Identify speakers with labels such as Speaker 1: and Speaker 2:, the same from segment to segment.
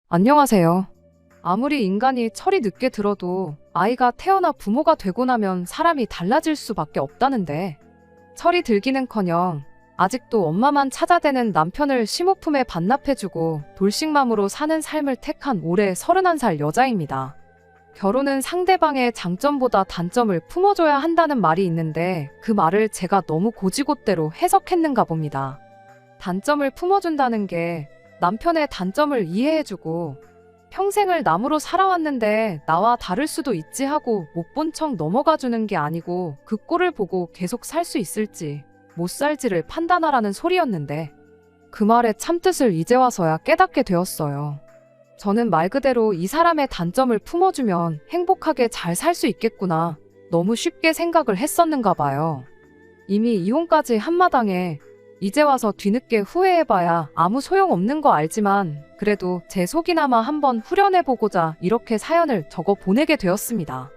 Speaker 1: 안녕하세요. 아무리 인간이 철이 늦게 들어도 아이가 태어나 부모가 되고 나면 사람이 달라질 수밖에 없다는데 철이 들기는커녕 아직도 엄마만 찾아대는 남편을 심호품에 반납해주고 돌싱맘으로 사는 삶을 택한 올해 31살 여자입니다. 결혼은 상대방의 장점보다 단점을 품어줘야 한다는 말이 있는데 그 말을 제가 너무 고지고대로 해석했는가 봅니다. 단점을 품어준다는 게 남편의 단점을 이해해주고 평생을 남으로 살아왔는데 나와 다를 수도 있지 하고 못 본 척 넘어가주는 게 아니고 그 꼴을 보고 계속 살 수 있을지 못 살지를 판단하라는 소리였는데 그 말의 참뜻을 이제 와서야 깨닫게 되었어요. 저는 말 그대로 이 사람의 단점을 품어주면 행복하게 잘 살 수 있겠구나 너무 쉽게 생각을 했었는가 봐요. 이미 이혼까지 한마당에 이제 와서 뒤늦게 후회해봐야 아무 소용없는 거 알지만 그래도 제 속이나마 한번 후련해보고자 이렇게 사연을 적어 보내게 되었습니다.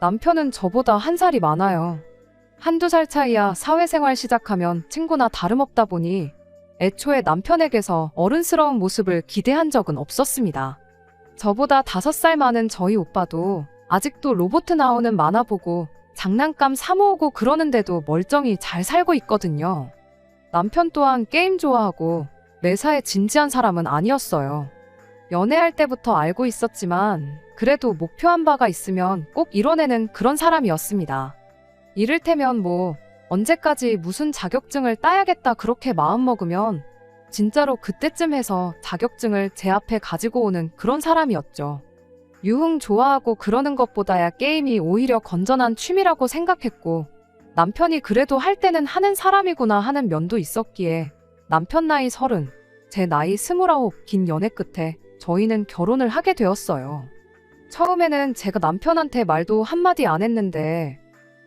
Speaker 1: 남편은 저보다 한 살이 많아요. 한두 살 차이야 사회생활 시작하면 친구나 다름없다 보니 애초에 남편에게서 어른스러운 모습을 기대한 적은 없었습니다. 저보다 5살 많은 저희 오빠도 아직도 로봇 나오는 만화 보고 장난감 사 모으고 그러는데도 멀쩡히 잘 살고 있거든요. 남편 또한 게임 좋아하고 매사에 진지한 사람은 아니었어요. 연애할 때부터 알고 있었지만 그래도 목표한 바가 있으면 꼭 이뤄내는 그런 사람이었습니다. 이를테면 언제까지 무슨 자격증을 따야겠다 그렇게 마음먹으면 진짜로 그때쯤 해서 자격증을 제 앞에 가지고 오는 그런 사람이었죠. 유흥 좋아하고 그러는 것보다야 게임이 오히려 건전한 취미라고 생각했고 남편이 그래도 할 때는 하는 사람이구나 하는 면도 있었기에 남편 나이 30, 제 나이 29 긴 연애 끝에 저희는 결혼을 하게 되었어요. 처음에는 제가 남편한테 말도 한마디 안 했는데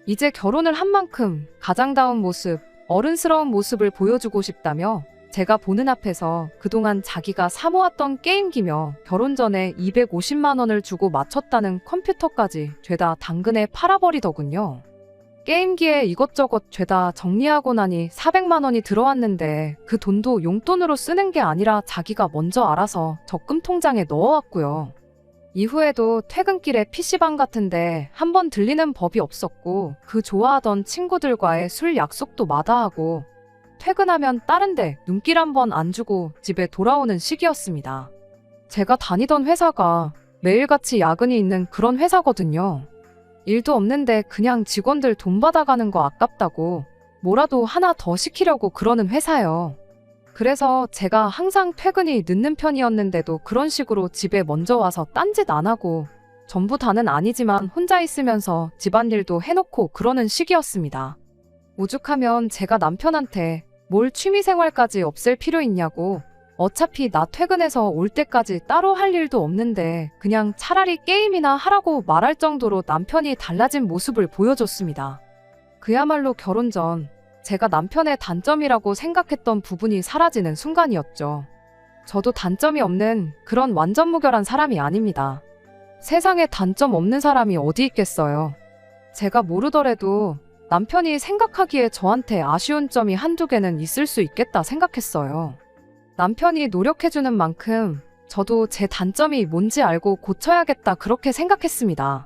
Speaker 1: 이제 결혼을 한 만큼 가장다운 모습, 어른스러운 모습을 보여주고 싶다며 제가 보는 앞에서 그동안 자기가 사모았던 게임기며 결혼 전에 250만 원을 주고 맞췄다는 컴퓨터까지 죄다 당근에 팔아버리더군요. 게임기에 이것저것 죄다 정리하고 나니 400만 원이 들어왔는데 그 돈도 용돈으로 쓰는 게 아니라 자기가 먼저 알아서 적금 통장에 넣어왔고요. 이후에도 퇴근길에 PC방 같은데 한번 들리는 법이 없었고 그 좋아하던 친구들과의 술 약속도 마다하고 퇴근하면 다른 데 눈길 한번 안 주고 집에 돌아오는 시기였습니다. 제가 다니던 회사가 매일같이 야근이 있는 그런 회사거든요. 일도 없는데 그냥 직원들 돈 받아가는 거 아깝다고 뭐라도 하나 더 시키려고 그러는 회사요. 그래서 제가 항상 퇴근이 늦는 편이었는데도 그런 식으로 집에 먼저 와서 딴짓 안 하고 전부 다는 아니지만 혼자 있으면서 집안일도 해놓고 그러는 시기였습니다. 오죽하면 제가 남편한테 뭘 취미생활까지 없앨 필요 있냐고 어차피 나 퇴근해서 올 때까지 따로 할 일도 없는데 그냥 차라리 게임이나 하라고 말할 정도로 남편이 달라진 모습을 보여줬습니다. 그야말로 결혼 전 제가 남편의 단점이라고 생각했던 부분이 사라지는 순간이었죠. 저도 단점이 없는 그런 완전 무결한 사람이 아닙니다. 세상에 단점 없는 사람이 어디 있겠어요. 제가 모르더라도 남편이 생각하기에 저한테 아쉬운 점이 한두 개는 있을 수 있겠다 생각했어요. 남편이 노력해주는 만큼 저도 제 단점이 뭔지 알고 고쳐야겠다 그렇게 생각했습니다.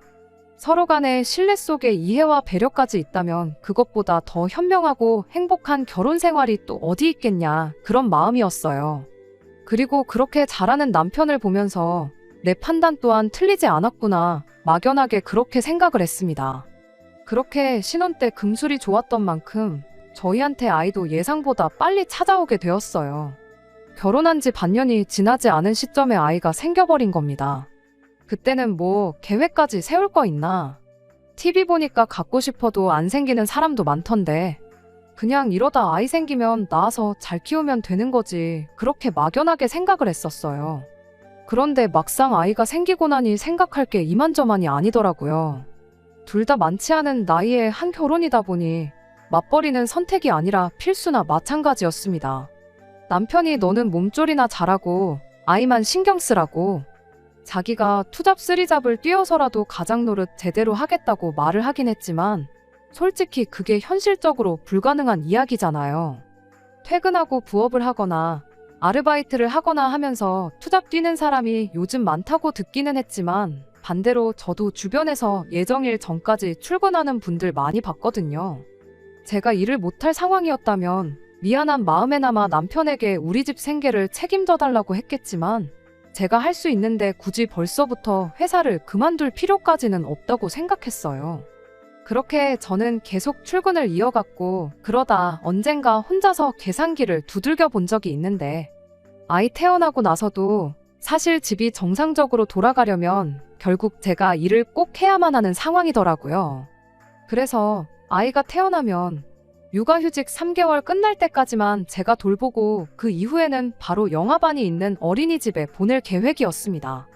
Speaker 1: 서로 간의 신뢰 속에 이해와 배려까지 있다면 그것보다 더 현명하고 행복한 결혼 생활이 또 어디 있겠냐 그런 마음이었어요. 그리고 그렇게 잘하는 남편을 보면서 내 판단 또한 틀리지 않았구나 막연하게 그렇게 생각을 했습니다. 그렇게 신혼 때 금술이 좋았던 만큼 저희한테 아이도 예상보다 빨리 찾아오게 되었어요. 결혼한 지 반년이 지나지 않은 시점에 아이가 생겨버린 겁니다. 그때는 계획까지 세울 거 있나? TV 보니까 갖고 싶어도 안 생기는 사람도 많던데 그냥 이러다 아이 생기면 낳아서 잘 키우면 되는 거지 그렇게 막연하게 생각을 했었어요. 그런데 막상 아이가 생기고 나니 생각할 게 이만저만이 아니더라고요. 둘 다 많지 않은 나이에 한 결혼이다 보니 맞벌이는 선택이 아니라 필수나 마찬가지였습니다. 남편이 너는 몸조리나 잘하고 아이만 신경 쓰라고 자기가 투잡 쓰리잡을 뛰어서라도 가장 노릇 제대로 하겠다고 말을 하긴 했지만 솔직히 그게 현실적으로 불가능한 이야기잖아요. 퇴근하고 부업을 하거나 아르바이트를 하거나 하면서 투잡 뛰는 사람이 요즘 많다고 듣기는 했지만 반대로 저도 주변에서 예정일 전까지 출근하는 분들 많이 봤거든요. 제가 일을 못할 상황이었다면 미안한 마음에나마 남편에게 우리 집 생계를 책임져 달라고 했겠지만 제가 할 수 있는데 굳이 벌써부터 회사를 그만둘 필요까지는 없다고 생각했어요. 그렇게 저는 계속 출근을 이어갔고 그러다 언젠가 혼자서 계산기를 두들겨 본 적이 있는데 아이 태어나고 나서도 사실 집이 정상적으로 돌아가려면 결국 제가 일을 꼭 해야만 하는 상황이더라고요. 그래서 아이가 태어나면 육아휴직 3개월 끝날 때까지만 제가 돌보고 그 이후에는 바로 영아반이 있는 어린이집에 보낼 계획이었습니다.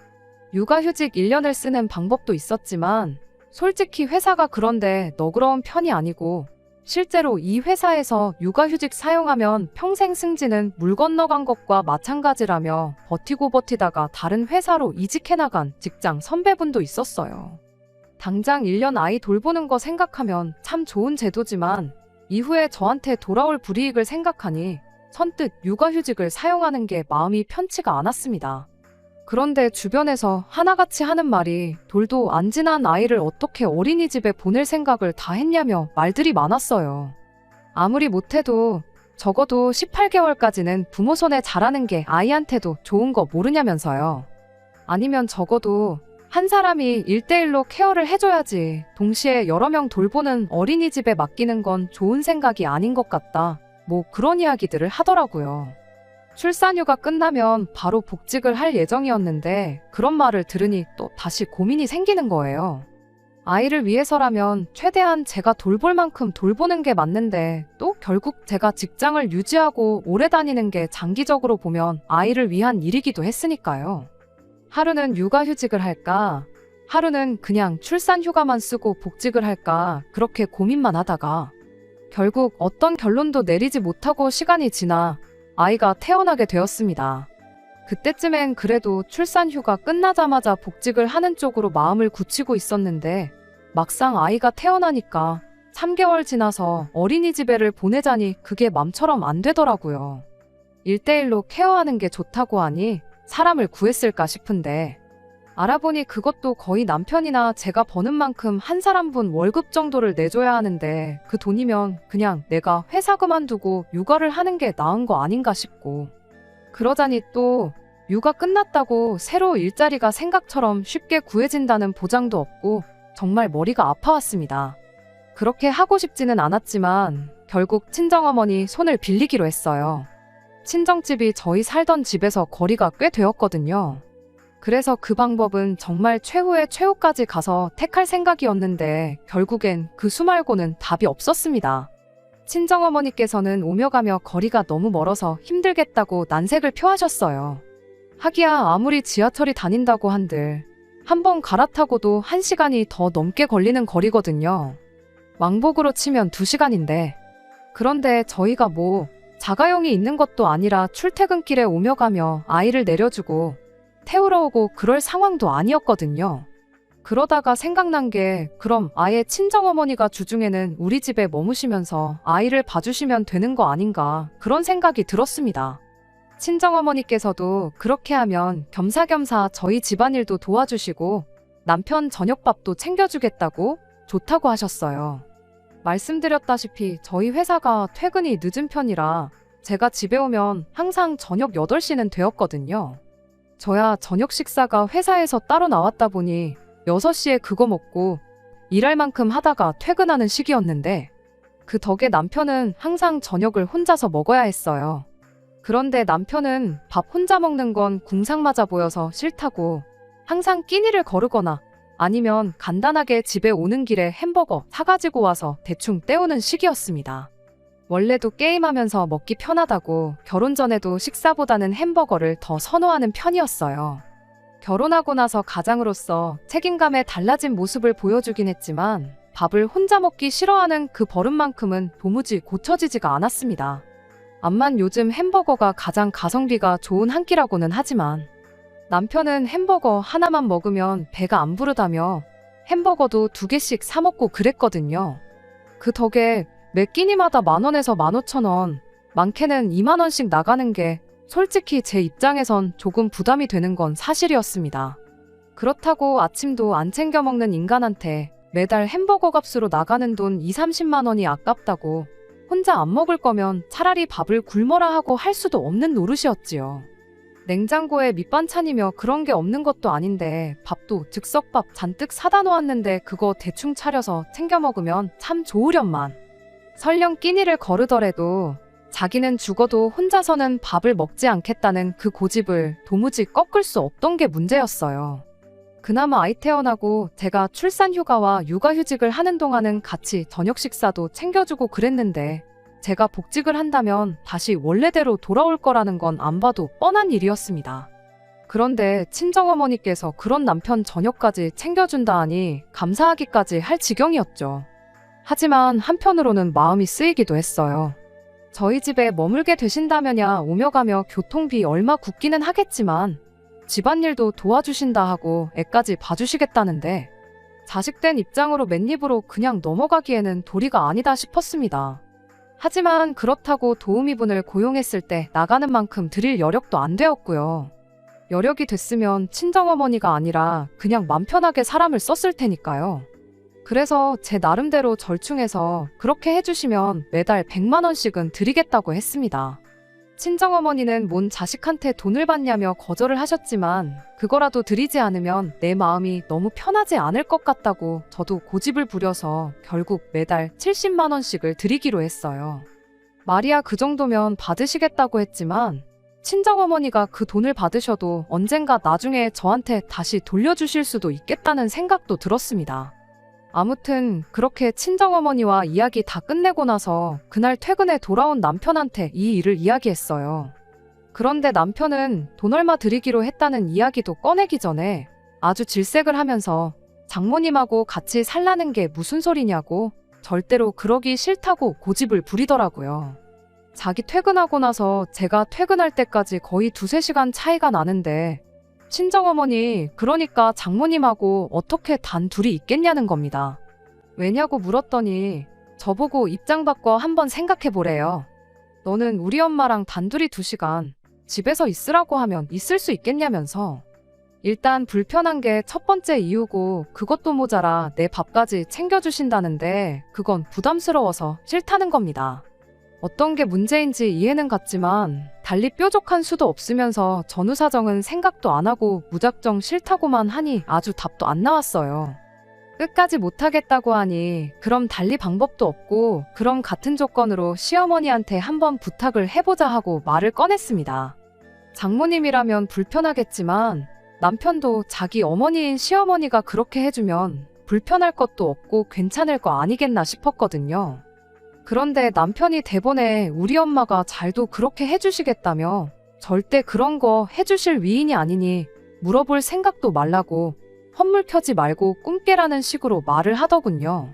Speaker 1: 육아휴직 1년을 쓰는 방법도 있었지만 솔직히 회사가 그런데 너그러운 편이 아니고 실제로 이 회사에서 육아휴직 사용하면 평생 승진은 물 건너간 것과 마찬가지라며 버티고 버티다가 다른 회사로 이직해 나간 직장 선배분도 있었어요. 당장 1년 아이 돌보는 거 생각하면 참 좋은 제도지만 이후에 저한테 돌아올 불이익을 생각하니 선뜻 육아휴직을 사용하는 게 마음이 편치가 않았습니다. 그런데 주변에서 하나같이 하는 말이 돌도 안 지난 아이를 어떻게 어린이집에 보낼 생각을 다 했냐며 말들이 많았어요. 아무리 못해도 적어도 18개월까지는 부모 손에 자라는 게 아이한테도 좋은 거 모르냐면서요. 아니면 적어도 한 사람이 1대1로 케어를 해줘야지 동시에 여러 명 돌보는 어린이집에 맡기는 건 좋은 생각이 아닌 것 같다. 뭐 그런 이야기들을 하더라고요. 출산휴가 끝나면 바로 복직을 할 예정이었는데 그런 말을 들으니 또 다시 고민이 생기는 거예요. 아이를 위해서라면 최대한 제가 돌볼 만큼 돌보는 게 맞는데 또 결국 제가 직장을 유지하고 오래 다니는 게 장기적으로 보면 아이를 위한 일이기도 했으니까요. 하루는 육아휴직을 할까? 하루는 그냥 출산휴가만 쓰고 복직을 할까? 그렇게 고민만 하다가 결국 어떤 결론도 내리지 못하고 시간이 지나 아이가 태어나게 되었습니다. 그때쯤엔 그래도 출산휴가 끝나자마자 복직을 하는 쪽으로 마음을 굳히고 있었는데 막상 아이가 태어나니까 3개월 지나서 어린이집에를 보내자니 그게 맘처럼 안 되더라고요. 1대1로 케어하는 게 좋다고 하니 사람을 구했을까 싶은데 알아보니 그것도 거의 남편이나 제가 버는 만큼 한 사람분 월급 정도를 내줘야 하는데 그 돈이면 그냥 내가 회사 그만두고 육아를 하는 게 나은 거 아닌가 싶고 그러자니 또 육아 끝났다고 새로 일자리가 생각처럼 쉽게 구해진다는 보장도 없고 정말 머리가 아파왔습니다. 그렇게 하고 싶지는 않았지만 결국 친정어머니 손을 빌리기로 했어요. 친정집이 저희 살던 집에서 거리가 꽤 되었거든요. 그래서 그 방법은 정말 최후의 최후까지 가서 택할 생각이었는데 결국엔 그 수 말고는 답이 없었습니다. 친정어머니께서는 오며 가며 거리가 너무 멀어서 힘들겠다고 난색을 표하셨어요. 하기야 아무리 지하철이 다닌다고 한들 한번 갈아타고도 1시간이 더 넘게 걸리는 거리거든요. 왕복으로 치면 2시간인데 그런데 저희가 뭐 자가용이 있는 것도 아니라 출퇴근길에 오며 가며 아이를 내려주고 태우러 오고 그럴 상황도 아니었거든요. 그러다가 생각난 게 그럼 아예 친정어머니가 주중에는 우리 집에 머무시면서 아이를 봐주시면 되는 거 아닌가 그런 생각이 들었습니다. 친정어머니께서도 그렇게 하면 겸사겸사 저희 집안일도 도와주시고 남편 저녁밥도 챙겨주겠다고 좋다고 하셨어요. 말씀드렸다시피 저희 회사가 퇴근이 늦은 편이라 제가 집에 오면 항상 저녁 8시는 되었거든요. 저야 저녁 식사가 회사에서 따로 나왔다 보니 6시에 그거 먹고 일할 만큼 하다가 퇴근하는 시기였는데 그 덕에 남편은 항상 저녁을 혼자서 먹어야 했어요. 그런데 남편은 밥 혼자 먹는 건 궁상맞아 보여서 싫다고 항상 끼니를 거르거나 아니면 간단하게 집에 오는 길에 햄버거 사가지고 와서 대충 때우는 시기였습니다. 원래도 게임하면서 먹기 편하다고 결혼 전에도 식사보다는 햄버거를 더 선호하는 편이었어요. 결혼하고 나서 가장으로서 책임감에 달라진 모습을 보여주긴 했지만 밥을 혼자 먹기 싫어하는 그 버릇만큼은 도무지 고쳐지지가 않았습니다. 암만 요즘 햄버거가 가장 가성비가 좋은 한 끼라고는 하지만 남편은 햄버거 하나만 먹으면 배가 안 부르다며 햄버거도 2개씩 사 먹고 그랬거든요. 그 덕에 매 끼니마다 10,000원에서 15,000원, 많게는 20,000원씩 나가는 게 솔직히 제 입장에선 조금 부담이 되는 건 사실이었습니다. 그렇다고 아침도 안 챙겨 먹는 인간한테 매달 햄버거 값으로 나가는 돈 2, 30만 원이 아깝다고 혼자 안 먹을 거면 차라리 밥을 굶어라 하고 할 수도 없는 노릇이었지요. 냉장고에 밑반찬이며 그런 게 없는 것도 아닌데 밥도 즉석밥 잔뜩 사다 놓았는데 그거 대충 차려서 챙겨 먹으면 참 좋으련만. 설령 끼니를 거르더라도 자기는 죽어도 혼자서는 밥을 먹지 않겠다는 그 고집을 도무지 꺾을 수 없던 게 문제였어요. 그나마 아이 태어나고 제가 출산 휴가와 육아휴직을 하는 동안은 같이 저녁 식사도 챙겨주고 그랬는데 제가 복직을 한다면 다시 원래대로 돌아올 거라는 건 안 봐도 뻔한 일이었습니다. 그런데 친정어머니께서 그런 남편 저녁까지 챙겨준다 하니 감사하기까지 할 지경이었죠. 하지만 한편으로는 마음이 쓰이기도 했어요. 저희 집에 머물게 되신다면야 오며 가며 교통비 얼마 굳기는 하겠지만 집안일도 도와주신다 하고 애까지 봐주시겠다는데 자식된 입장으로 맨입으로 그냥 넘어가기에는 도리가 아니다 싶었습니다. 하지만 그렇다고 도우미분을 고용했을 때 나가는 만큼 드릴 여력도 안 되었고요. 여력이 됐으면 친정어머니가 아니라 그냥 맘 편하게 사람을 썼을 테니까요. 그래서 제 나름대로 절충해서 그렇게 해주시면 매달 100만 원씩은 드리겠다고 했습니다. 친정어머니는 뭔 자식한테 돈을 받냐며 거절을 하셨지만 그거라도 드리지 않으면 내 마음이 너무 편하지 않을 것 같다고 저도 고집을 부려서 결국 매달 70만 원씩을 드리기로 했어요. 말이야 그 정도면 받으시겠다고 했지만 친정어머니가 그 돈을 받으셔도 언젠가 나중에 저한테 다시 돌려주실 수도 있겠다는 생각도 들었습니다. 아무튼 그렇게 친정어머니와 이야기 다 끝내고 나서 그날 퇴근에 돌아온 남편한테 이 일을 이야기했어요. 그런데 남편은 돈 얼마 드리기로 했다는 이야기도 꺼내기 전에 아주 질색을 하면서 장모님하고 같이 살라는 게 무슨 소리냐고 절대로 그러기 싫다고 고집을 부리더라고요. 자기 퇴근하고 나서 제가 퇴근할 때까지 거의 2-3시간 차이가 나는데 친정어머니 그러니까 장모님하고 어떻게 단 둘이 있겠냐는 겁니다. 왜냐고 물었더니 저보고 입장 바꿔 한번 생각해보래요. 너는 우리 엄마랑 단둘이 2시간 집에서 있으라고 하면 있을 수 있겠냐면서. 일단 불편한 게 첫 번째 이유고 그것도 모자라 내 밥까지 챙겨주신다는데 그건 부담스러워서 싫다는 겁니다. 어떤 게 문제인지 이해는 갔지만 달리 뾰족한 수도 없으면서 전후 사정은 생각도 안 하고 무작정 싫다고만 하니 아주 답도 안 나왔어요. 끝까지 못하겠다고 하니 그럼 달리 방법도 없고 그럼 같은 조건으로 시어머니한테 한번 부탁을 해보자 하고 말을 꺼냈습니다. 장모님이라면 불편하겠지만 남편도 자기 어머니인 시어머니가 그렇게 해주면 불편할 것도 없고 괜찮을 거 아니겠나 싶었거든요. 그런데 남편이 대본에 우리 엄마가 잘도 그렇게 해주시겠다며 절대 그런 거 해주실 위인이 아니니 물어볼 생각도 말라고 헛물 켜지 말고 꿈 깨라는 식으로 말을 하더군요.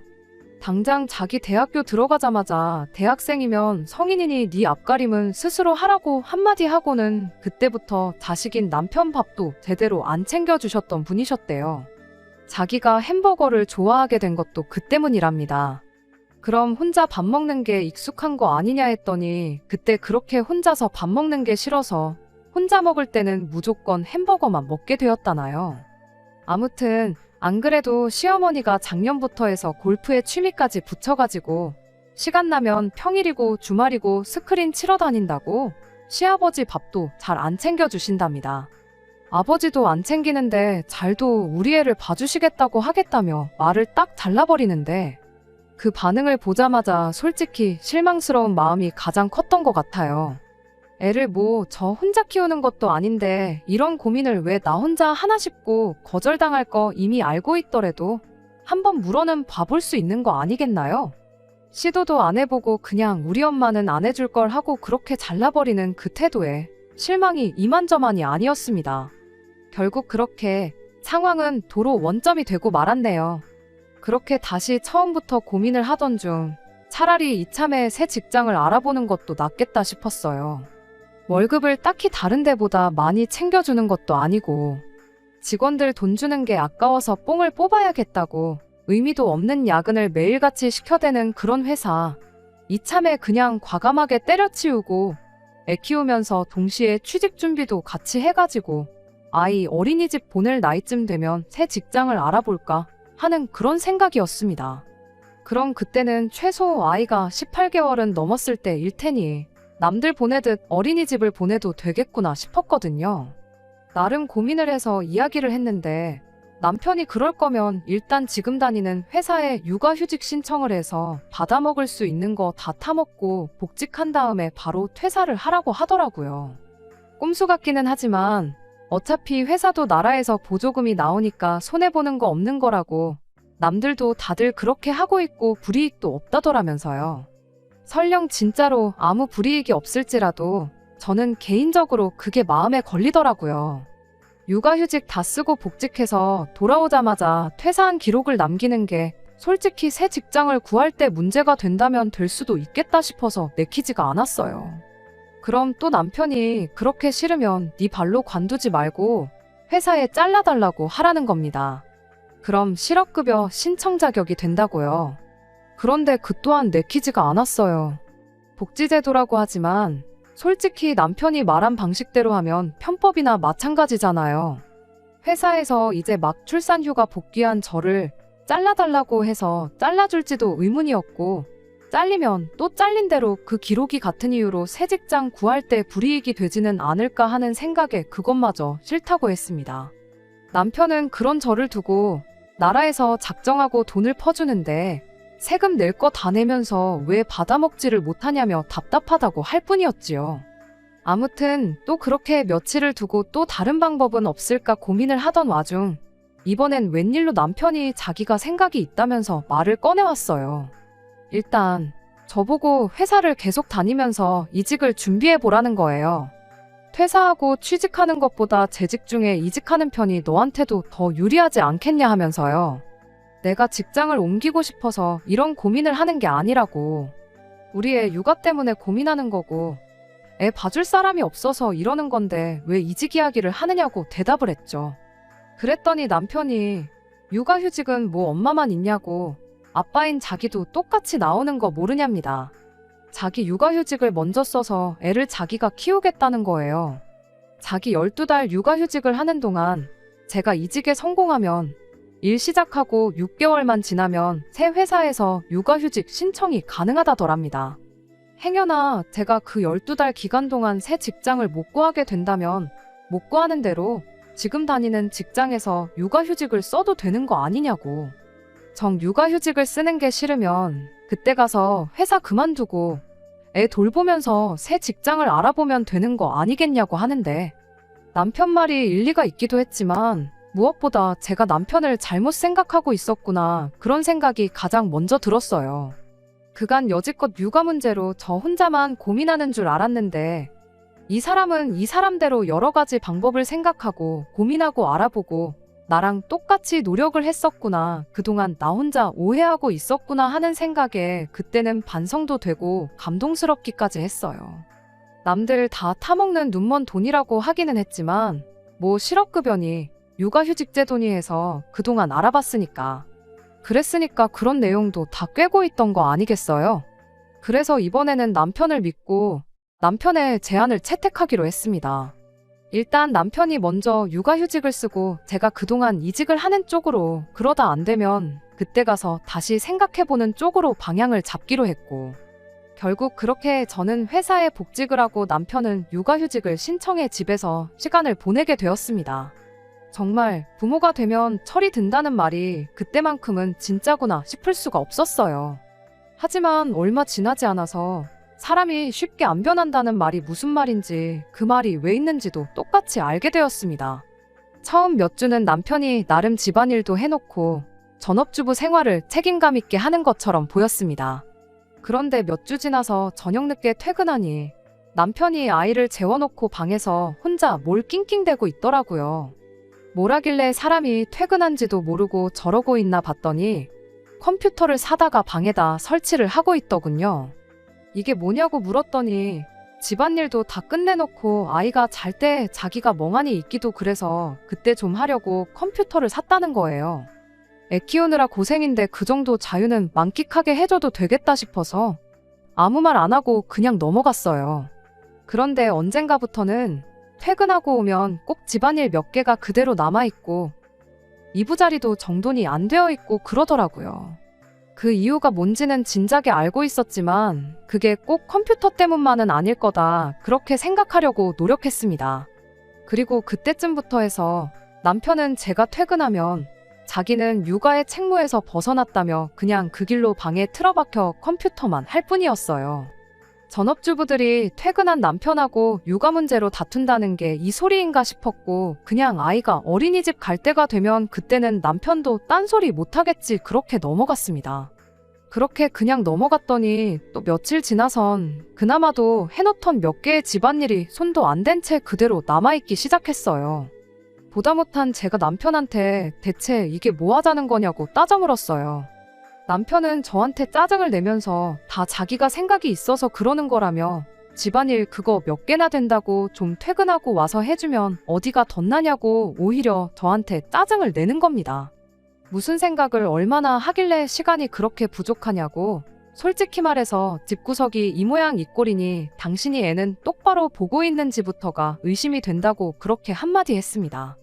Speaker 1: 당장 자기 대학교 들어가자마자 대학생이면 성인이니 네 앞가림은 스스로 하라고 한마디 하고는 그때부터 자식인 남편 밥도 제대로 안 챙겨주셨던 분이셨대요. 자기가 햄버거를 좋아하게 된 것도 그 때문이랍니다. 그럼 혼자 밥 먹는 게 익숙한 거 아니냐 했더니 그때 그렇게 혼자서 밥 먹는 게 싫어서 혼자 먹을 때는 무조건 햄버거만 먹게 되었다나요. 아무튼 안 그래도 시어머니가 작년부터 해서 골프에 취미까지 붙여가지고 시간 나면 평일이고 주말이고 스크린 치러 다닌다고 시아버지 밥도 잘 안 챙겨주신답니다. 아버지도 안 챙기는데 잘도 우리 애를 봐주시겠다고 하겠다며 말을 딱 잘라버리는데 그 반응을 보자마자 솔직히 실망스러운 마음이 가장 컸던 것 같아요. 애를 뭐 저 혼자 키우는 것도 아닌데 이런 고민을 왜 나 혼자 하나 싶고 거절당할 거 이미 알고 있더라도 한번 물어는 봐볼 수 있는 거 아니겠나요? 시도도 안 해보고 그냥 우리 엄마는 안 해줄 걸 하고 그렇게 잘라버리는 그 태도에 실망이 이만저만이 아니었습니다. 결국 그렇게 상황은 도로 원점이 되고 말았네요. 그렇게 다시 처음부터 고민을 하던 중 차라리 이참에 새 직장을 알아보는 것도 낫겠다 싶었어요. 월급을 딱히 다른 데보다 많이 챙겨주는 것도 아니고 직원들 돈 주는 게 아까워서 뽕을 뽑아야겠다고 의미도 없는 야근을 매일같이 시켜대는 그런 회사 이참에 그냥 과감하게 때려치우고 애 키우면서 동시에 취직 준비도 같이 해가지고 아이 어린이집 보낼 나이쯤 되면 새 직장을 알아볼까 하는 그런 생각이었습니다. 그럼 그때는 최소 아이가 18개월은 넘었을 때일 테니 남들 보내듯 어린이집을 보내도 되겠구나 싶었거든요. 나름 고민을 해서 이야기를 했는데 남편이 그럴 거면 일단 지금 다니는 회사에 육아휴직 신청을 해서 받아먹을 수 있는 거 다 타먹고 복직한 다음에 바로 퇴사를 하라고 하더라고요. 꼼수 같기는 하지만 어차피 회사도 나라에서 보조금이 나오니까 손해보는 거 없는 거라고 남들도 다들 그렇게 하고 있고 불이익도 없다더라면서요. 설령 진짜로 아무 불이익이 없을지라도 저는 개인적으로 그게 마음에 걸리더라고요. 육아휴직 다 쓰고 복직해서 돌아오자마자 퇴사한 기록을 남기는 게 솔직히 새 직장을 구할 때 문제가 된다면 될 수도 있겠다 싶어서 내키지가 않았어요. 그럼 또 남편이 그렇게 싫으면 네 발로 관두지 말고 회사에 잘라달라고 하라는 겁니다. 그럼 실업급여 신청 자격이 된다고요. 그런데 그 또한 내키지가 않았어요. 복지제도라고 하지만 솔직히 남편이 말한 방식대로 하면 편법이나 마찬가지잖아요. 회사에서 이제 막 출산휴가 복귀한 저를 잘라달라고 해서 잘라줄지도 의문이었고 잘리면 또 잘린 대로 그 기록이 같은 이유로 새 직장 구할 때 불이익이 되지는 않을까 하는 생각에 그것마저 싫다고 했습니다. 남편은 그런 저를 두고 나라에서 작정하고 돈을 퍼주는데 세금 낼 거 다 내면서 왜 받아먹지를 못하냐며 답답하다고 할 뿐이었지요. 아무튼 또 그렇게 며칠을 두고 또 다른 방법은 없을까 고민을 하던 와중 이번엔 웬일로 남편이 자기가 생각이 있다면서 말을 꺼내왔어요. 일단 저보고 회사를 계속 다니면서 이직을 준비해보라는 거예요. 퇴사하고 취직하는 것보다 재직 중에 이직하는 편이 너한테도 더 유리하지 않겠냐 하면서요. 내가 직장을 옮기고 싶어서 이런 고민을 하는 게 아니라고. 우리 애 육아 때문에 고민하는 거고 애 봐줄 사람이 없어서 이러는 건데 왜 이직 이야기를 하느냐고 대답을 했죠. 그랬더니 남편이 육아휴직은 뭐 엄마만 있냐고 아빠인 자기도 똑같이 나오는 거 모르냐입니다. 자기 육아휴직을 먼저 써서 애를 자기가 키우겠다는 거예요. 자기 12달 육아휴직을 하는 동안 제가 이직에 성공하면 일 시작하고 6개월만 지나면 새 회사에서 육아휴직 신청이 가능하다더랍니다. 행여나 제가 그 12달 기간 동안 새 직장을 못 구하게 된다면 못 구하는 대로 지금 다니는 직장에서 육아휴직을 써도 되는 거 아니냐고. 정 육아휴직을 쓰는 게 싫으면 그때 가서 회사 그만두고 애 돌보면서 새 직장을 알아보면 되는 거 아니겠냐고 하는데 남편 말이 일리가 있기도 했지만 무엇보다 제가 남편을 잘못 생각하고 있었구나 그런 생각이 가장 먼저 들었어요. 그간 여지껏 육아 문제로 저 혼자만 고민하는 줄 알았는데 이 사람은 이 사람대로 여러 가지 방법을 생각하고 고민하고 알아보고 나랑 똑같이 노력을 했었구나. 그동안 나 혼자 오해하고 있었구나 하는 생각에 그때는 반성도 되고 감동스럽기까지 했어요. 남들 다 타먹는 눈먼 돈이라고 하기는 했지만 뭐 실업급여니 육아휴직제도니 해서 그동안 알아봤으니까. 그랬으니까 그런 내용도 다 꿰고 있던 거 아니겠어요? 그래서 이번에는 남편을 믿고 남편의 제안을 채택하기로 했습니다. 일단 남편이 먼저 육아휴직을 쓰고 제가 그동안 이직을 하는 쪽으로 그러다 안 되면 그때 가서 다시 생각해보는 쪽으로 방향을 잡기로 했고 결국 그렇게 저는 회사에 복직을 하고 남편은 육아휴직을 신청해 집에서 시간을 보내게 되었습니다. 정말 부모가 되면 철이 든다는 말이 그때만큼은 진짜구나 싶을 수가 없었어요. 하지만 얼마 지나지 않아서 사람이 쉽게 안 변한다는 말이 무슨 말인지 그 말이 왜 있는지도 똑같이 알게 되었습니다. 처음 몇 주는 남편이 나름 집안일도 해놓고 전업주부 생활을 책임감 있게 하는 것처럼 보였습니다. 그런데 몇 주 지나서 저녁 늦게 퇴근하니 남편이 아이를 재워놓고 방에서 혼자 뭘 낑낑대고 있더라고요. 뭘 하길래 사람이 퇴근한지도 모르고 저러고 있나 봤더니 컴퓨터를 사다가 방에다 설치를 하고 있더군요. 이게 뭐냐고 물었더니 집안일도 다 끝내놓고 아이가 잘 때 자기가 멍하니 있기도 그래서 그때 좀 하려고 컴퓨터를 샀다는 거예요. 애 키우느라 고생인데 그 정도 자유는 만끽하게 해줘도 되겠다 싶어서 아무 말 안 하고 그냥 넘어갔어요. 그런데 언젠가부터는 퇴근하고 오면 꼭 집안일 몇 개가 그대로 남아있고 이부자리도 정돈이 안 되어 있고 그러더라고요. 그 이유가 뭔지는 진작에 알고 있었지만 그게 꼭 컴퓨터 때문만은 아닐 거다 그렇게 생각하려고 노력했습니다. 그리고 그때쯤부터 해서 남편은 제가 퇴근하면 자기는 육아의 책무에서 벗어났다며 그냥 그 길로 방에 틀어박혀 컴퓨터만 할 뿐이었어요. 전업주부들이 퇴근한 남편하고 육아 문제로 다툰다는 게 이 소리인가 싶었고 그냥 아이가 어린이집 갈 때가 되면 그때는 남편도 딴소리 못하겠지 그렇게 넘어갔습니다. 그렇게 그냥 넘어갔더니 또 며칠 지나선 그나마도 해놓던 몇 개의 집안일이 손도 안 댄 채 그대로 남아있기 시작했어요. 보다 못한 제가 남편한테 대체 이게 뭐 하자는 거냐고 따져 물었어요. 남편은 저한테 짜증을 내면서 다 자기가 생각이 있어서 그러는 거라며 집안일 그거 몇 개나 된다고 좀 퇴근하고 와서 해주면 어디가 덧나냐고 오히려 저한테 짜증을 내는 겁니다. 무슨 생각을 얼마나 하길래 시간이 그렇게 부족하냐고 솔직히 말해서 집구석이 이 모양 이 꼴이니 당신이 애는 똑바로 보고 있는지부터가 의심이 된다고 그렇게 한마디 했습니다.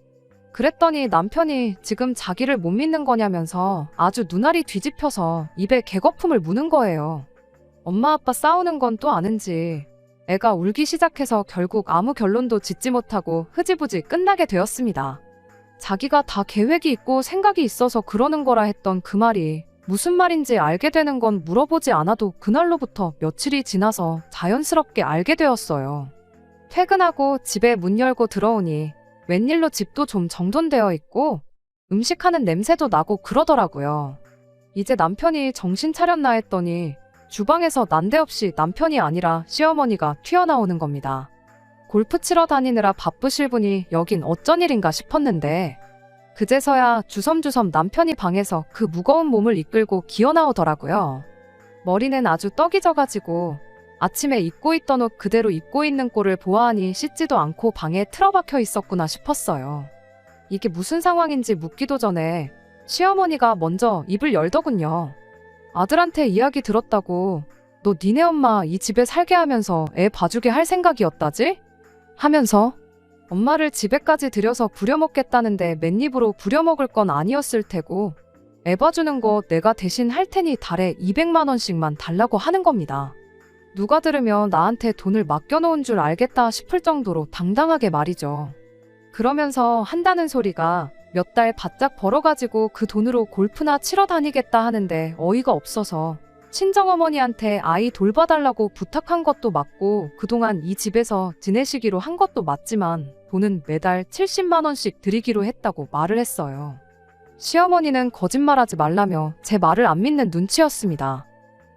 Speaker 1: 그랬더니 남편이 지금 자기를 못 믿는 거냐면서 아주 눈알이 뒤집혀서 입에 개거품을 무는 거예요. 엄마 아빠 싸우는 건 또 아는지 애가 울기 시작해서 결국 아무 결론도 짓지 못하고 흐지부지 끝나게 되었습니다. 자기가 다 계획이 있고 생각이 있어서 그러는 거라 했던 그 말이 무슨 말인지 알게 되는 건 물어보지 않아도 그날로부터 며칠이 지나서 자연스럽게 알게 되었어요. 퇴근하고 집에 문 열고 들어오니 웬일로 집도 좀 정돈되어 있고 음식하는 냄새도 나고 그러더라고요. 이제 남편이 정신 차렸나 했더니 주방에서 난데없이 남편이 아니라 시어머니가 튀어나오는 겁니다. 골프 치러 다니느라 바쁘실 분이 여긴 어쩐 일인가 싶었는데 그제서야 주섬주섬 남편이 방에서 그 무거운 몸을 이끌고 기어나오더라고요. 머리는 아주 떡이 져가지고 아침에 입고 있던 옷 그대로 입고 있는 꼴을 보아하니 씻지도 않고 방에 틀어박혀 있었구나 싶었어요. 이게 무슨 상황인지 묻기도 전에 시어머니가 먼저 입을 열더군요. 아들한테 이야기 들었다고 너 니네 엄마 이 집에 살게 하면서 애 봐주게 할 생각이었다지? 하면서 엄마를 집에까지 들여서 부려먹겠다는데 맨입으로 부려먹을 건 아니었을 테고 애 봐주는 거 내가 대신 할 테니 달에 200만 원씩만 달라고 하는 겁니다. 누가 들으면 나한테 돈을 맡겨놓은 줄 알겠다 싶을 정도로 당당하게 말이죠. 그러면서 한다는 소리가 몇 달 바짝 벌어가지고 그 돈으로 골프나 치러 다니겠다 하는데 어이가 없어서 친정어머니한테 아이 돌봐달라고 부탁한 것도 맞고 그동안 이 집에서 지내시기로 한 것도 맞지만 돈은 매달 70만 원씩 드리기로 했다고 말을 했어요. 시어머니는 거짓말하지 말라며 제 말을 안 믿는 눈치였습니다.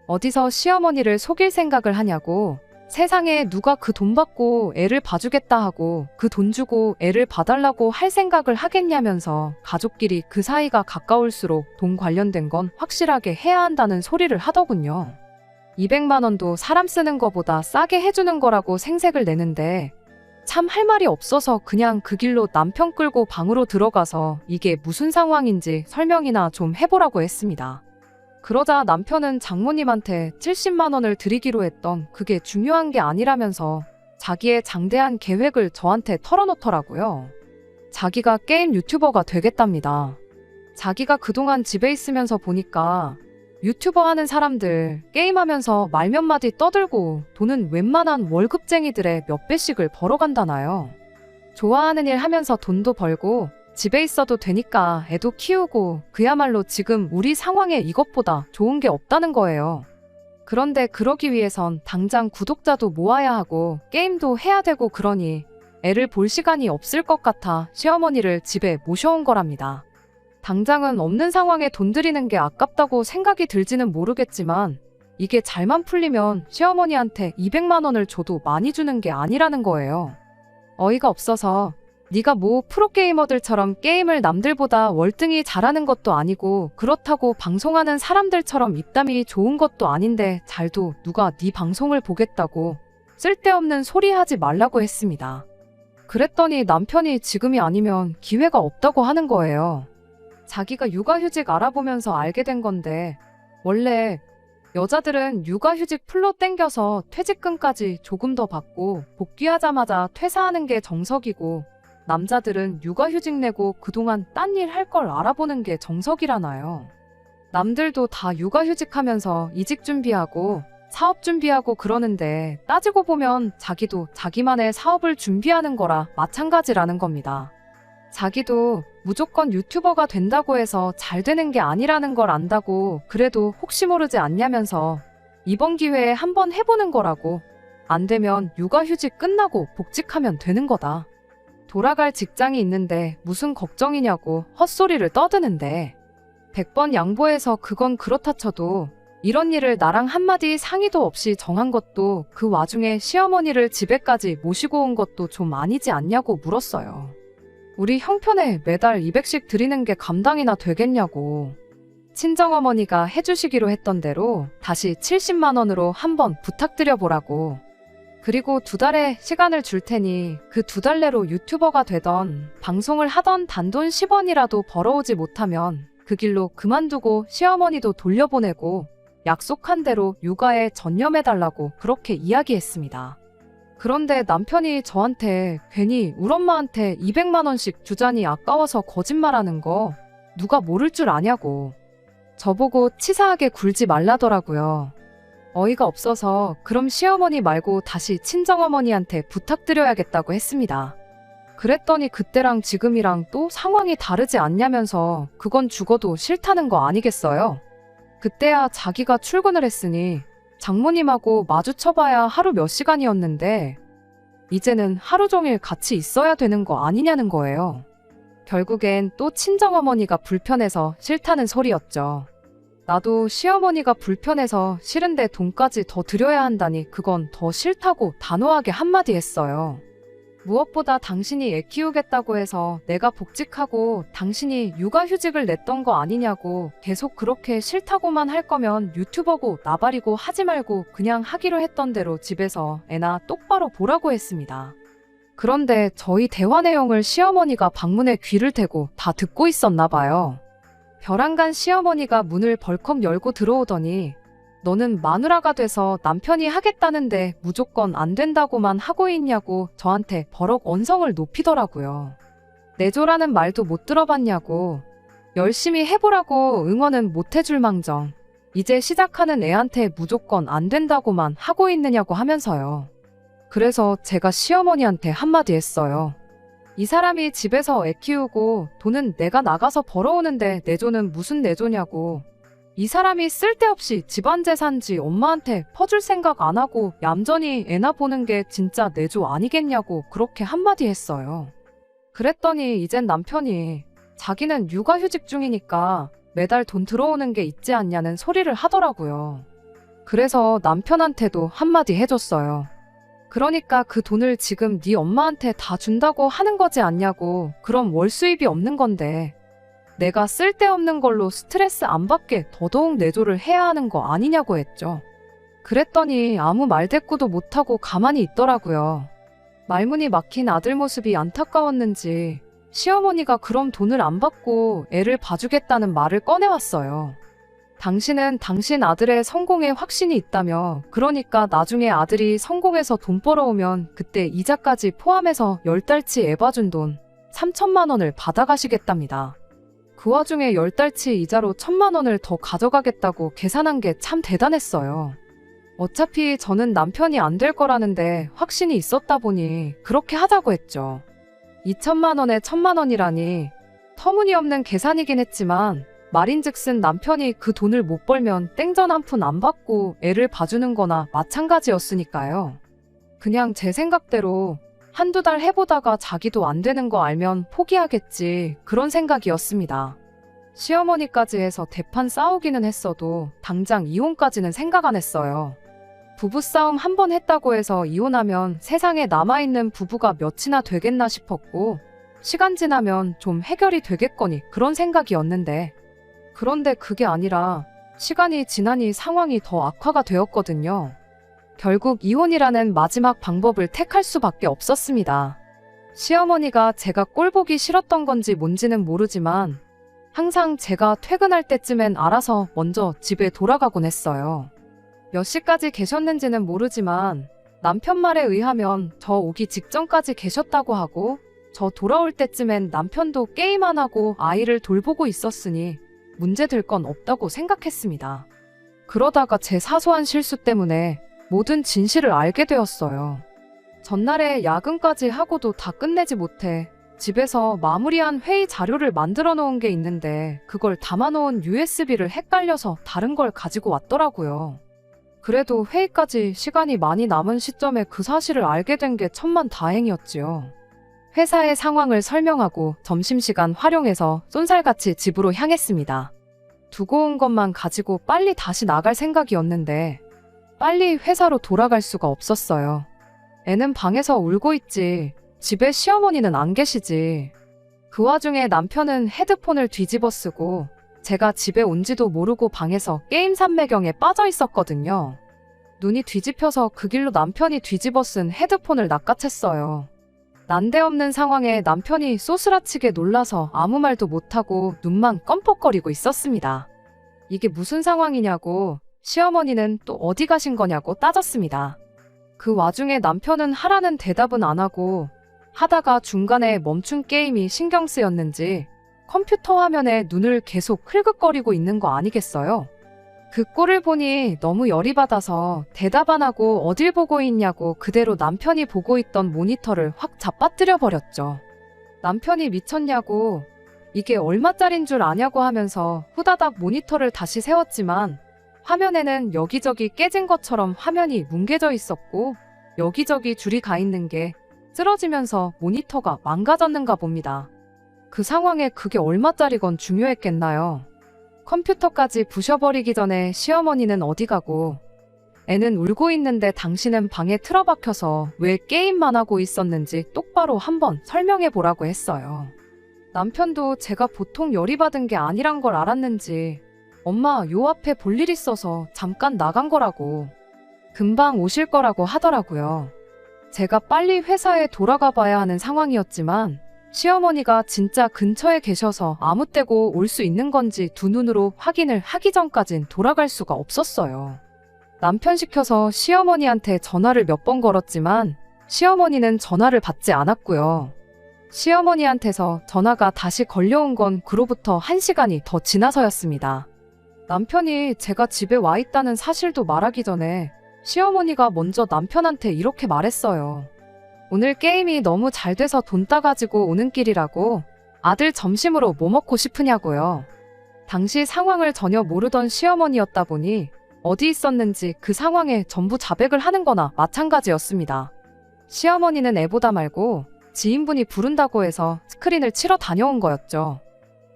Speaker 1: 어디서 시어머니를 속일 생각을 하냐고 세상에 누가 그 돈 받고 애를 봐주겠다 하고 그 돈 주고 애를 봐달라고 할 생각을 하겠냐면서 가족끼리 그 사이가 가까울수록 돈 관련된 건 확실하게 해야 한다는 소리를 하더군요. 200만 원도 사람 쓰는 거보다 싸게 해주는 거라고 생색을 내는데 참 할 말이 없어서 그냥 그 길로 남편 끌고 방으로 들어가서 이게 무슨 상황인지 설명이나 좀 해보라고 했습니다. 그러자 남편은 장모님한테 70만 원을 드리기로 했던 그게 중요한 게 아니라면서 자기의 장대한 계획을 저한테 털어놓더라고요. 자기가 게임 유튜버가 되겠답니다. 자기가 그동안 집에 있으면서 보니까 유튜버 하는 사람들 게임하면서 말 몇 마디 떠들고 돈은 웬만한 월급쟁이들의 몇 배씩을 벌어간다나요. 좋아하는 일 하면서 돈도 벌고 집에 있어도 되니까 애도 키우고 그야말로 지금 우리 상황에 이것보다 좋은 게 없다는 거예요. 그런데 그러기 위해선 당장 구독자도 모아야 하고 게임도 해야 되고 그러니 애를 볼 시간이 없을 것 같아 시어머니를 집에 모셔온 거랍니다. 당장은 없는 상황에 돈 들이는 게 아깝다고 생각이 들지는 모르겠지만 이게 잘만 풀리면 시어머니한테 200만 원을 줘도 많이 주는 게 아니라는 거예요. 어이가 없어서 네가 뭐 프로게이머들처럼 게임을 남들보다 월등히 잘하는 것도 아니고 그렇다고 방송하는 사람들처럼 입담이 좋은 것도 아닌데 잘도 누가 네 방송을 보겠다고 쓸데없는 소리 하지 말라고 했습니다. 그랬더니 남편이 지금이 아니면 기회가 없다고 하는 거예요. 자기가 육아휴직 알아보면서 알게 된 건데 원래 여자들은 육아휴직 풀로 땡겨서 퇴직금까지 조금 더 받고 복귀하자마자 퇴사하는 게 정석이고, 남자들은 육아휴직 내고 그동안 딴 일 할 걸 알아보는 게 정석이라나요. 남들도 다 육아휴직하면서 이직 준비하고 사업 준비하고 그러는데, 따지고 보면 자기도 자기만의 사업을 준비하는 거라 마찬가지라는 겁니다. 자기도 무조건 유튜버가 된다고 해서 잘 되는 게 아니라는 걸 안다고 그래도 혹시 모르지 않냐면서 이번 기회에 한번 해보는 거라고, 안 되면 육아휴직 끝나고 복직하면 되는 거다. 돌아갈 직장이 있는데 무슨 걱정이냐고 헛소리를 떠드는데, 100번 양보해서 그건 그렇다 쳐도 이런 일을 나랑 한마디 상의도 없이 정한 것도, 그 와중에 시어머니를 집에까지 모시고 온 것도 좀 아니지 않냐고 물었어요. 우리 형편에 매달 200씩 드리는 게 감당이나 되겠냐고. 친정어머니가 해주시기로 했던 대로 다시 70만 원으로 한번 부탁드려보라고. 그리고 2달의 시간을 줄 테니 그 2달 내로 유튜버가 되던 방송을 하던 단돈 10원이라도 벌어오지 못하면 그 길로 그만두고 시어머니도 돌려보내고 약속한 대로 육아에 전념해달라고 그렇게 이야기했습니다. 그런데 남편이 저한테 괜히 울 엄마한테 200만 원씩 주자니 아까워서 거짓말하는 거 누가 모를 줄 아냐고. 저보고 치사하게 굴지 말라더라고요. 어이가 없어서 그럼 시어머니 말고 다시 친정어머니한테 부탁드려야겠다고 했습니다. 그랬더니 그때랑 지금이랑 또 상황이 다르지 않냐면서 그건 죽어도 싫다는 거 아니겠어요? 그때야 자기가 출근을 했으니 장모님하고 마주쳐봐야 하루 몇 시간이었는데 이제는 하루 종일 같이 있어야 되는 거 아니냐는 거예요. 결국엔 또 친정어머니가 불편해서 싫다는 소리였죠. 나도 시어머니가 불편해서 싫은데 돈까지 더 드려야 한다니 그건 더 싫다고 단호하게 한마디 했어요. 무엇보다 당신이 애 키우겠다고 해서 내가 복직하고 당신이 육아휴직을 냈던 거 아니냐고, 계속 그렇게 싫다고만 할 거면 유튜버고 나발이고 하지 말고 그냥 하기로 했던 대로 집에서 애나 똑바로 보라고 했습니다. 그런데 저희 대화 내용을 시어머니가 방문에 귀를 대고 다 듣고 있었나 봐요. 벼랑간 시어머니가 문을 벌컥 열고 들어오더니 너는 마누라가 돼서 남편이 하겠다는데 무조건 안 된다고만 하고 있냐고 저한테 버럭 언성을 높이더라고요. 내조라는 말도 못 들어봤냐고. 열심히 해보라고 응원은 못 해줄 망정. 이제 시작하는 애한테 무조건 안 된다고만 하고 있느냐고 하면서요. 그래서 제가 시어머니한테 한마디 했어요. 이 사람이 집에서 애 키우고 돈은 내가 나가서 벌어오는데 내조는 무슨 내조냐고. 이 사람이 쓸데없이 집안 재산지 엄마한테 퍼줄 생각 안 하고 얌전히 애나 보는 게 진짜 내조 아니겠냐고 그렇게 한마디 했어요. 그랬더니 이젠 남편이 자기는 육아휴직 중이니까 매달 돈 들어오는 게 있지 않냐는 소리를 하더라고요. 그래서 남편한테도 한마디 해줬어요. 그러니까 그 돈을 지금 네 엄마한테 다 준다고 하는 거지 않냐고. 그럼 월 수입이 없는 건데 내가 쓸데없는 걸로 스트레스 안 받게 더더욱 내조를 해야 하는 거 아니냐고 했죠. 그랬더니 아무 말대꾸도 못하고 가만히 있더라고요. 말문이 막힌 아들 모습이 안타까웠는지 시어머니가 그럼 돈을 안 받고 애를 봐주겠다는 말을 꺼내왔어요. 당신은 당신 아들의 성공에 확신이 있다며, 그러니까 나중에 아들이 성공해서 돈 벌어오면 그때 이자까지 포함해서 10달치 애 봐준 돈 3천만 원을 받아가시겠답니다. 그 와중에 10달치 이자로 1,000만 원을 더 가져가겠다고 계산한 게 참 대단했어요. 어차피 저는 남편이 안 될 거라는데 확신이 있었다 보니 그렇게 하자고 했죠. 2천만 원에 1,000만 원이라니 터무니없는 계산이긴 했지만 말인즉슨 남편이 그 돈을 못 벌면 땡전 한 푼 안 받고 애를 봐주는 거나 마찬가지였으니까요. 그냥 제 생각대로 한두 달 해보다가 자기도 안 되는 거 알면 포기하겠지, 그런 생각이었습니다. 시어머니까지 해서 대판 싸우기는 했어도 당장 이혼까지는 생각 안 했어요. 부부싸움 한 번 했다고 해서 이혼하면 세상에 남아있는 부부가 몇이나 되겠나 싶었고, 시간 지나면 좀 해결이 되겠거니 그런 생각이었는데, 그런데 그게 아니라 시간이 지나니 상황이 더 악화가 되었거든요. 결국 이혼이라는 마지막 방법을 택할 수밖에 없었습니다. 시어머니가 제가 꼴보기 싫었던 건지 뭔지는 모르지만 항상 제가 퇴근할 때쯤엔 알아서 먼저 집에 돌아가곤 했어요. 몇 시까지 계셨는지는 모르지만 남편 말에 의하면 저 오기 직전까지 계셨다고 하고 저 돌아올 때쯤엔 남편도 게임 안 하고 아이를 돌보고 있었으니 문제될 건 없다고 생각했습니다. 그러다가 제 사소한 실수 때문에 모든 진실을 알게 되었어요. 전날에 야근까지 하고도 다 끝내지 못해 집에서 마무리한 회의 자료를 만들어 놓은 게 있는데 그걸 담아놓은 USB를 헷갈려서 다른 걸 가지고 왔더라고요. 그래도 회의까지 시간이 많이 남은 시점에 그 사실을 알게 된 게 천만다행이었지요. 회사의 상황을 설명하고 점심시간 활용해서 쏜살같이 집으로 향했습니다. 두고 온 것만 가지고 빨리 다시 나갈 생각이었는데 빨리 회사로 돌아갈 수가 없었어요. 애는 방에서 울고 있지. 집에 시어머니는 안 계시지. 그 와중에 남편은 헤드폰을 뒤집어 쓰고 제가 집에 온지도 모르고 방에서 게임 삼매경에 빠져 있었거든요. 눈이 뒤집혀서 그 길로 남편이 뒤집어 쓴 헤드폰을 낚아챘어요. 난데없는 상황에 남편이 쏘스라치게 놀라서 아무 말도 못하고 눈만 껌뻑거리고 있었습니다. 이게 무슨 상황이냐고 시어머니는 또 어디 가신 거냐고 따졌습니다. 그 와중에 남편은 하라는 대답은 안 하고 하다가 중간에 멈춘 게임이 신경 쓰였는지 컴퓨터 화면에 눈을 계속 흘긋거리고 있는 거 아니겠어요? 그 꼴을 보니 너무 열이 받아서 대답 안 하고 어딜 보고 있냐고 그대로 남편이 보고 있던 모니터를 확 잡아뜨려 버렸죠. 남편이 미쳤냐고 이게 얼마짜린 줄 아냐고 하면서 후다닥 모니터를 다시 세웠지만 화면에는 여기저기 깨진 것처럼 화면이 뭉개져 있었고 여기저기 줄이 가 있는 게 쓰러지면서 모니터가 망가졌는가 봅니다. 그 상황에 그게 얼마짜리건 중요했겠나요? 컴퓨터까지 부셔버리기 전에 시어머니는 어디 가고 애는 울고 있는데 당신은 방에 틀어박혀서 왜 게임만 하고 있었는지 똑바로 한번 설명해 보라고 했어요. 남편도 제가 보통 열이 받은 게 아니란 걸 알았는지 엄마 요 앞에 볼 일 있어서 잠깐 나간 거라고 금방 오실 거라고 하더라고요. 제가 빨리 회사에 돌아가 봐야 하는 상황이었지만 시어머니가 진짜 근처에 계셔서 아무 때고 올 수 있는 건지 두 눈으로 확인을 하기 전까진 돌아갈 수가 없었어요. 남편 시켜서 시어머니한테 전화를 몇 번 걸었지만 시어머니는 전화를 받지 않았고요. 시어머니한테서 전화가 다시 걸려온 건 그로부터 1시간이 더 지나서였습니다. 남편이 제가 집에 와 있다는 사실도 말하기 전에 시어머니가 먼저 남편한테 이렇게 말했어요. 오늘 게임이 너무 잘 돼서 돈 따가지고 오는 길이라고 아들 점심으로 뭐 먹고 싶으냐고요. 당시 상황을 전혀 모르던 시어머니였다 보니 어디 있었는지 그 상황에 전부 자백을 하는 거나 마찬가지였습니다. 시어머니는 애보다 말고 지인분이 부른다고 해서 스크린을 치러 다녀온 거였죠.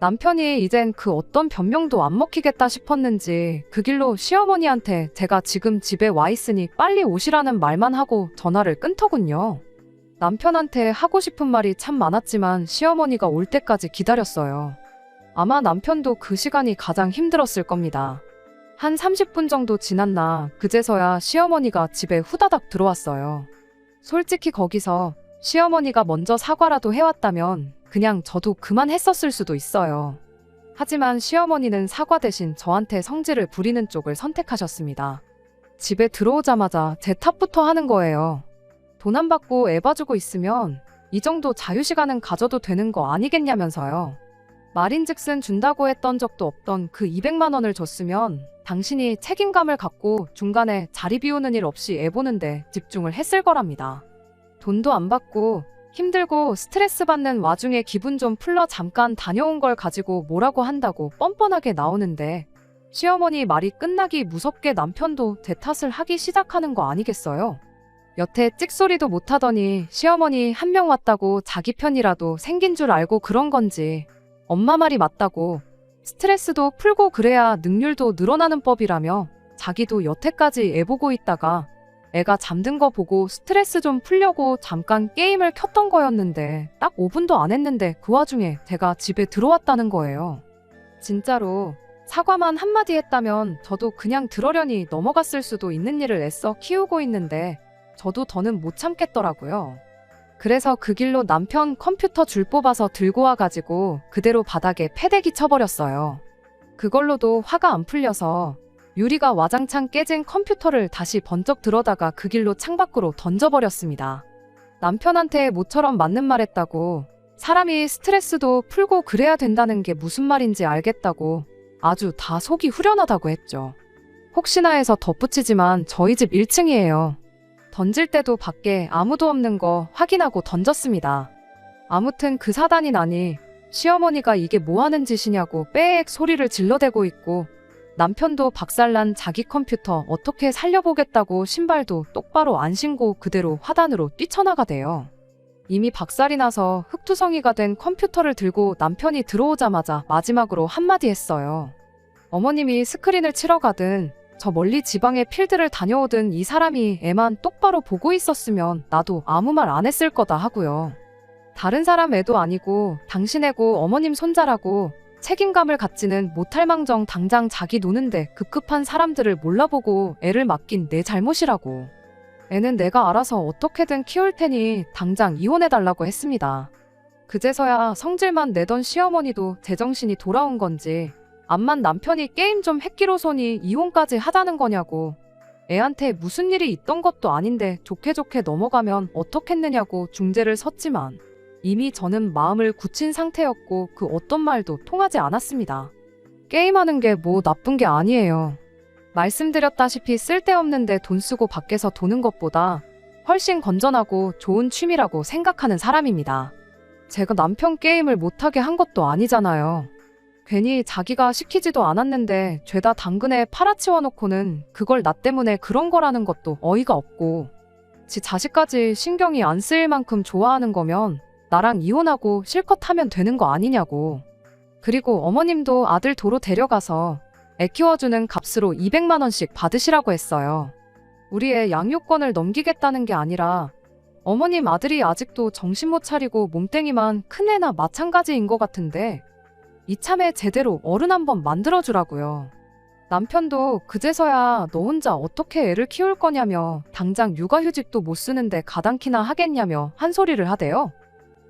Speaker 1: 남편이 이젠 그 어떤 변명도 안 먹히겠다 싶었는지 그 길로 시어머니한테 제가 지금 집에 와 있으니 빨리 오시라는 말만 하고 전화를 끊더군요. 남편한테 하고 싶은 말이 참 많았지만 시어머니가 올 때까지 기다렸어요. 아마 남편도 그 시간이 가장 힘들었을 겁니다. 한 30분 정도 지났나 그제서야 시어머니가 집에 후다닥 들어왔어요. 솔직히 거기서 시어머니가 먼저 사과라도 해왔다면 그냥 저도 그만했었을 수도 있어요. 하지만 시어머니는 사과 대신 저한테 성질을 부리는 쪽을 선택하셨습니다. 집에 들어오자마자 제 탓부터 하는 거예요. 돈 안 받고 애 봐주고 있으면 이 정도 자유시간은 가져도 되는 거 아니겠냐면서요. 말인즉슨 준다고 했던 적도 없던 그 200만 원을 줬으면 당신이 책임감을 갖고 중간에 자리 비우는 일 없이 애 보는데 집중을 했을 거랍니다. 돈도 안 받고 힘들고 스트레스 받는 와중에 기분 좀 풀러 잠깐 다녀온 걸 가지고 뭐라고 한다고 뻔뻔하게 나오는데 시어머니 말이 끝나기 무섭게 남편도 제 탓을 하기 시작하는 거 아니겠어요? 여태 찍소리도 못하더니 시어머니 한 명 왔다고 자기 편이라도 생긴 줄 알고 그런 건지 엄마 말이 맞다고 스트레스도 풀고 그래야 능률도 늘어나는 법이라며 자기도 여태까지 애 보고 있다가 애가 잠든 거 보고 스트레스 좀 풀려고 잠깐 게임을 켰던 거였는데 딱 5분도 안 했는데 그 와중에 제가 집에 들어왔다는 거예요. 진짜로 사과만 한마디 했다면 저도 그냥 들어려니 넘어갔을 수도 있는 일을 애써 키우고 있는데 저도 더는 못 참겠더라고요. 그래서 그 길로 남편 컴퓨터 줄 뽑아서 들고 와가지고 그대로 바닥에 패대기 쳐버렸어요. 그걸로도 화가 안 풀려서 유리가 와장창 깨진 컴퓨터를 다시 번쩍 들어다가 그 길로 창밖으로 던져버렸습니다. 남편한테 모처럼 맞는 말 했다고, 사람이 스트레스도 풀고 그래야 된다는 게 무슨 말인지 알겠다고, 아주 다 속이 후련하다고 했죠. 혹시나 해서 덧붙이지만 저희 집 1층이에요. 던질 때도 밖에 아무도 없는 거 확인하고 던졌습니다. 아무튼 그 사단이 나니 시어머니가 이게 뭐 하는 짓이냐고 빼액 소리를 질러대고 있고, 남편도 박살난 자기 컴퓨터 어떻게 살려보겠다고 신발도 똑바로 안 신고 그대로 화단으로 뛰쳐나가대요. 이미 박살이 나서 흙투성이가 된 컴퓨터를 들고 남편이 들어오자마자 마지막으로 한마디 했어요. 어머님이 스크린을 치러 가든 저 멀리 지방에 필드를 다녀오든 이 사람이 애만 똑바로 보고 있었으면 나도 아무 말 안 했을 거다 하고요. 다른 사람 애도 아니고 당신 애고 어머님 손자라고 책임감을 갖지는 못할 망정 당장 자기 노는데 급급한 사람들을 몰라보고 애를 맡긴 내 잘못이라고. 애는 내가 알아서 어떻게든 키울 테니 당장 이혼해달라고 했습니다. 그제서야 성질만 내던 시어머니도 제정신이 돌아온 건지 암만 남편이 게임 좀 했기로서니 이혼까지 하자는 거냐고, 애한테 무슨 일이 있던 것도 아닌데 좋게 좋게 넘어가면 어떻겠느냐고 중재를 섰지만 이미 저는 마음을 굳힌 상태였고 그 어떤 말도 통하지 않았습니다. 게임하는 게 뭐 나쁜 게 아니에요. 말씀드렸다시피 쓸데없는데 돈 쓰고 밖에서 도는 것보다 훨씬 건전하고 좋은 취미라고 생각하는 사람입니다. 제가 남편 게임을 못하게 한 것도 아니잖아요. 괜히 자기가 시키지도 않았는데 죄다 당근에 팔아치워놓고는 그걸 나 때문에 그런 거라는 것도 어이가 없고, 지 자식까지 신경이 안 쓰일 만큼 좋아하는 거면 나랑 이혼하고 실컷 하면 되는 거 아니냐고. 그리고 어머님도 아들 도로 데려가서 애 키워주는 값으로 200만 원씩 받으시라고 했어요. 우리 애 양육권을 넘기겠다는 게 아니라 어머님 아들이 아직도 정신 못 차리고 몸땡이만 큰 애나 마찬가지인 것 같은데 이참에 제대로 어른 한번 만들어주라고요. 남편도 그제서야 너 혼자 어떻게 애를 키울 거냐며 당장 육아휴직도 못 쓰는데 가당키나 하겠냐며 한 소리를 하대요.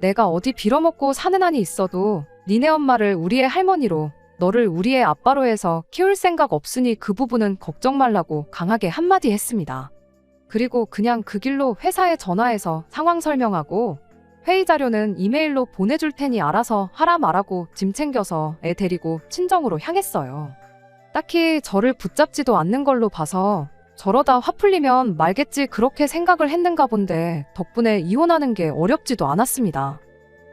Speaker 1: 내가 어디 빌어먹고 사는 한이 있어도 니네 엄마를 우리의 할머니로, 너를 우리의 아빠로 해서 키울 생각 없으니 그 부분은 걱정 말라고 강하게 한마디 했습니다. 그리고 그냥 그 길로 회사에 전화해서 상황 설명하고 회의 자료는 이메일로 보내줄 테니 알아서 하라 말하고 짐 챙겨서 애 데리고 친정으로 향했어요. 딱히 저를 붙잡지도 않는 걸로 봐서 저러다 화 풀리면 말겠지 그렇게 생각을 했는가 본데 덕분에 이혼하는 게 어렵지도 않았습니다.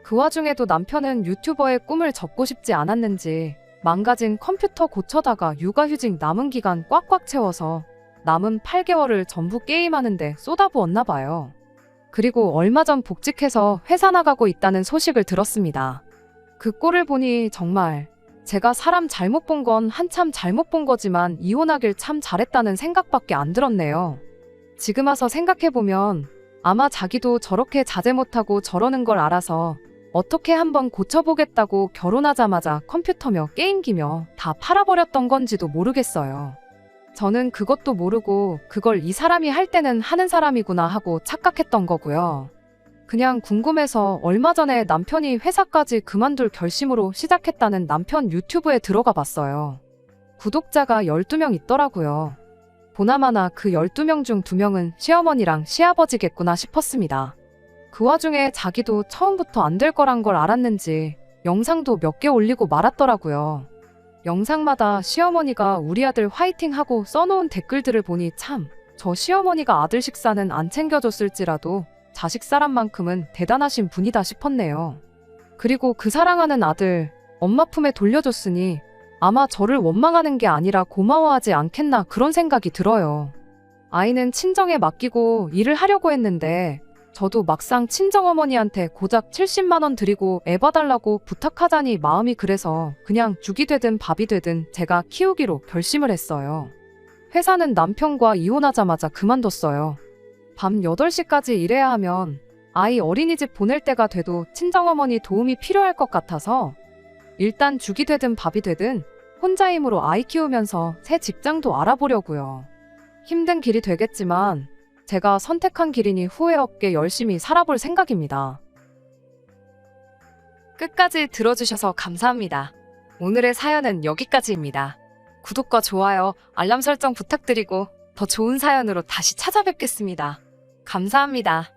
Speaker 1: 그 와중에도 남편은 유튜버의 꿈을 접고 싶지 않았는지 망가진 컴퓨터 고쳐다가 육아휴직 남은 기간 꽉꽉 채워서 남은 8개월을 전부 게임하는데 쏟아부었나 봐요. 그리고 얼마 전 복직해서 회사 나가고 있다는 소식을 들었습니다. 그 꼴을 보니 정말 제가 사람 잘못 본 건 한참 잘못 본 거지만 이혼하길 참 잘했다는 생각밖에 안 들었네요. 지금 와서 생각해보면 아마 자기도 저렇게 자제 못하고 저러는 걸 알아서 어떻게 한번 고쳐보겠다고 결혼하자마자 컴퓨터며 게임기며 다 팔아버렸던 건지도 모르겠어요. 저는 그것도 모르고 그걸 이 사람이 할 때는 하는 사람이구나 하고 착각했던 거고요. 그냥 궁금해서 얼마 전에 남편이 회사까지 그만둘 결심으로 시작했다는 남편 유튜브에 들어가 봤어요. 구독자가 12명 있더라고요. 보나마나 그 12명 중 2명은 시어머니랑 시아버지겠구나 싶었습니다. 그 와중에 자기도 처음부터 안 될 거란 걸 알았는지 영상도 몇 개 올리고 말았더라고요. 영상마다 시어머니가 우리 아들 화이팅 하고 써놓은 댓글들을 보니 참, 저 시어머니가 아들 식사는 안 챙겨줬을지라도 자식 사람만큼은 대단하신 분이다 싶었네요. 그리고 그 사랑하는 아들, 엄마 품에 돌려줬으니 아마 저를 원망하는 게 아니라 고마워하지 않겠나 그런 생각이 들어요. 아이는 친정에 맡기고 일을 하려고 했는데 저도 막상 친정어머니한테 고작 70만 원 드리고 애 봐달라고 부탁하자니 마음이 그래서 그냥 죽이 되든 밥이 되든 제가 키우기로 결심을 했어요. 회사는 남편과 이혼하자마자 그만뒀어요. 밤 8시까지 일해야 하면 아이 어린이집 보낼 때가 돼도 친정어머니 도움이 필요할 것 같아서 일단 죽이 되든 밥이 되든 혼자 힘으로 아이 키우면서 새 직장도 알아보려고요. 힘든 길이 되겠지만 제가 선택한 길이니 후회 없게 열심히 살아볼 생각입니다. 끝까지 들어주셔서 감사합니다. 오늘의 사연은 여기까지입니다. 구독과 좋아요, 알람 설정 부탁드리고 더 좋은 사연으로 다시 찾아뵙겠습니다. 감사합니다.